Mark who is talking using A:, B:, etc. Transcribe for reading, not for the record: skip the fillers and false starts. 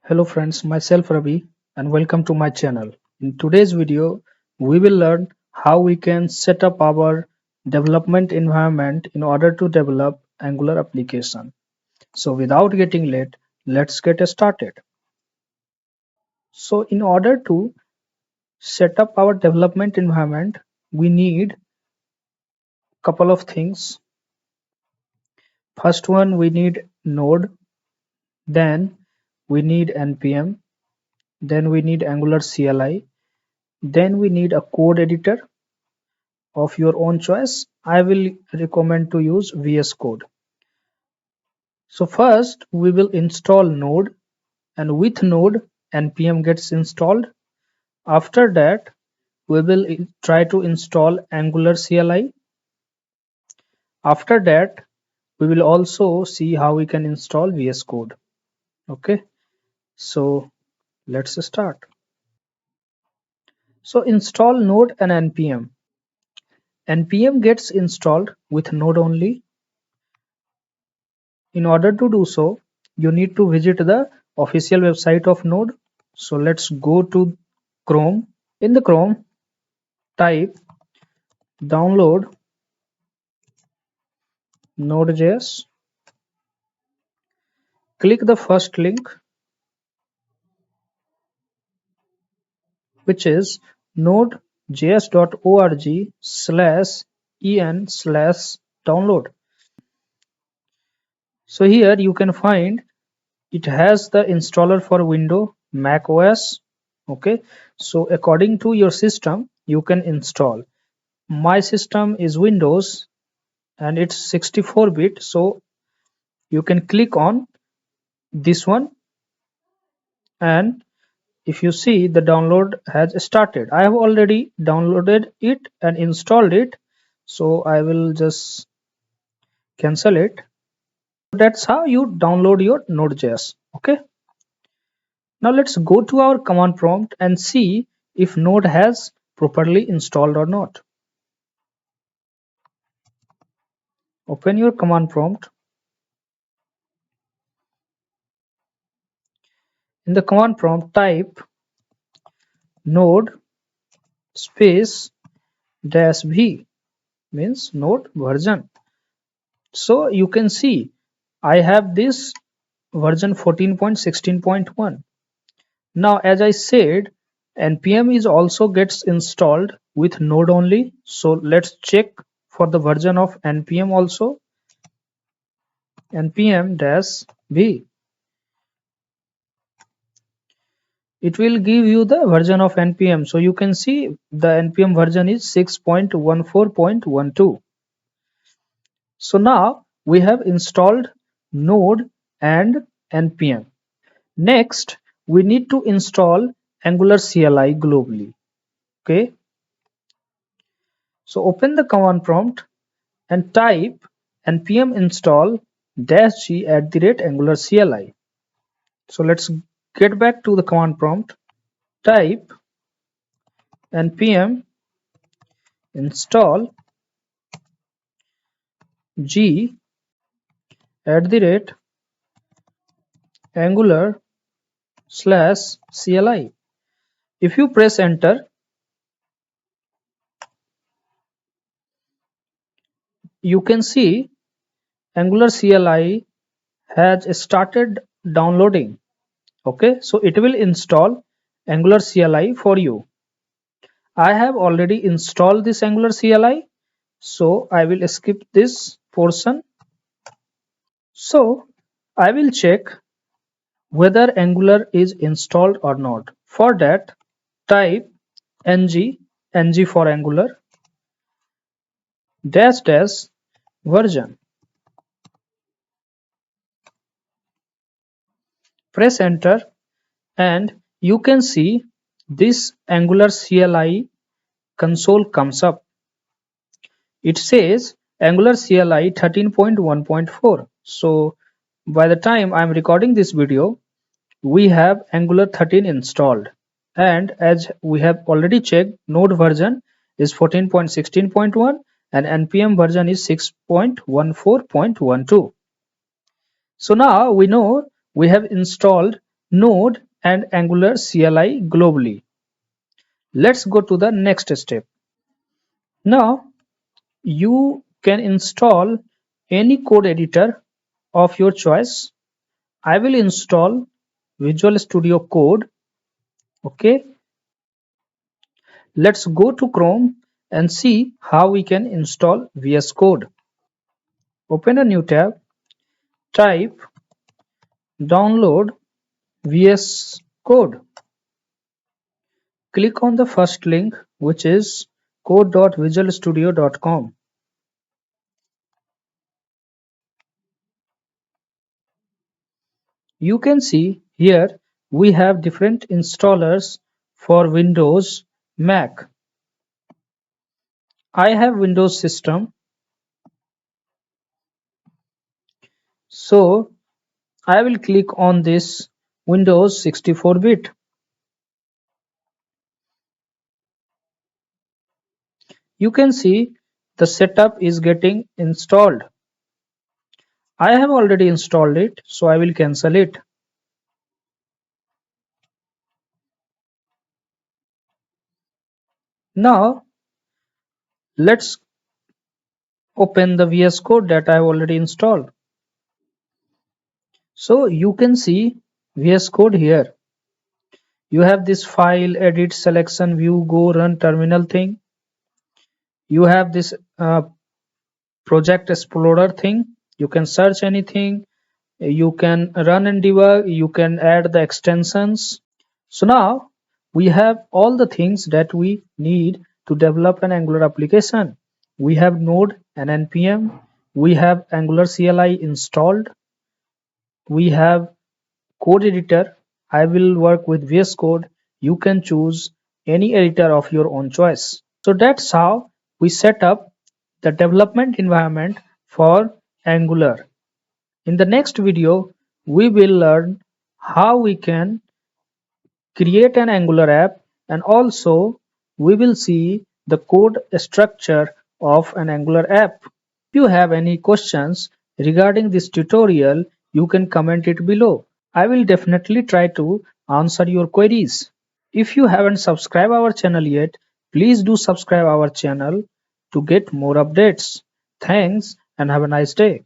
A: Hello friends, myself Ravi and welcome to my channel. In today's video, we will learn how we can set up our development environment in order to develop Angular application. So without getting late, let's get started. So in order to set up our development environment, we need couple of things. First one, we need Node, then we need NPM, then we need Angular CLI, then we need a code editor of your own choice. I will recommend to use VS Code. So first we will install Node, and with Node npm gets installed. After that we will try to install Angular CLI. After that we will also see how we can install VS Code. Okay, so let's start. So install Node and npm. Npm gets installed with Node only. In order to do so, you need to visit the official website of Node. So let's go to Chrome. In the Chrome, type download Node.js. Click the first link, which is nodejs.org/en/download. So here you can find it has the installer for Windows, Mac OS. Okay, so according to your system, you can install. My system is Windows and it's 64-bit, so you can click on this one, and if you see, the download has started. I have already downloaded it and installed it, so I will just cancel it. That's how you download your Node.js. Okay, now let's go to our command prompt and see if Node has properly installed or not. Open your command prompt. In the command prompt, type node space dash v, means node version. So you can see I have this version 14.16.1. Now as I said, npm is also gets installed with Node only. So let's check for the version of npm also. npm dash v, it will give you the version of npm. So you can see the npm version is 6.14.12. So now we have installed Node and npm. Next, we need to install Angular CLI globally. Okay, so open the command prompt and type npm install -g @Angular CLI. So let's get back to the command prompt. Type npm install g @Angular/CLI. If you press enter, you can see Angular CLI has started downloading. Okay, so it will install Angular CLI for you. I have already installed this Angular CLI, so I will skip this portion. So I will check whether Angular is installed or not. For that, type ng for Angular -- version. Press enter and you can see this Angular CLI console comes up. It says Angular CLI 13.1.4. So by the time I'm recording this video, we have Angular 13 installed, and as we have already checked, Node version is 14.16.1 and npm version is 6.14.12. So now we know we have installed Node and Angular CLI globally. Let's go to the next step. Now you can install any code editor of your choice. I will install Visual Studio Code. Okay, let's go to Chrome and see how we can install VS Code. Open a new tab, type download VS Code. Click on the first link, which is code.visualstudio.com. You can see here we have different installers for Windows, Mac. I have Windows system, so I will click on this Windows 64-bit. You can see the setup is getting installed. I have already installed it, so I will cancel it. Now let's open the VS Code that I have already installed. So you can see VS Code here. You have this file, edit, selection, view, go, run, terminal thing. You have this project explorer thing. You can search anything. You can run and debug. You can add the extensions. So now we have all the things that we need to develop an Angular application. We have Node and NPM. We have Angular CLI installed. We have code editor. I will work with VS Code. You can choose any editor of your own choice. So that's how we set up the development environment for Angular. In the next video, we will learn how we can create an Angular app, and also we will see the code structure of an Angular app. If you have any questions regarding this tutorial, you can comment it below. I will definitely try to answer your queries. If you haven't subscribed our channel yet, please do subscribe our channel to get more updates. Thanks and have a nice day.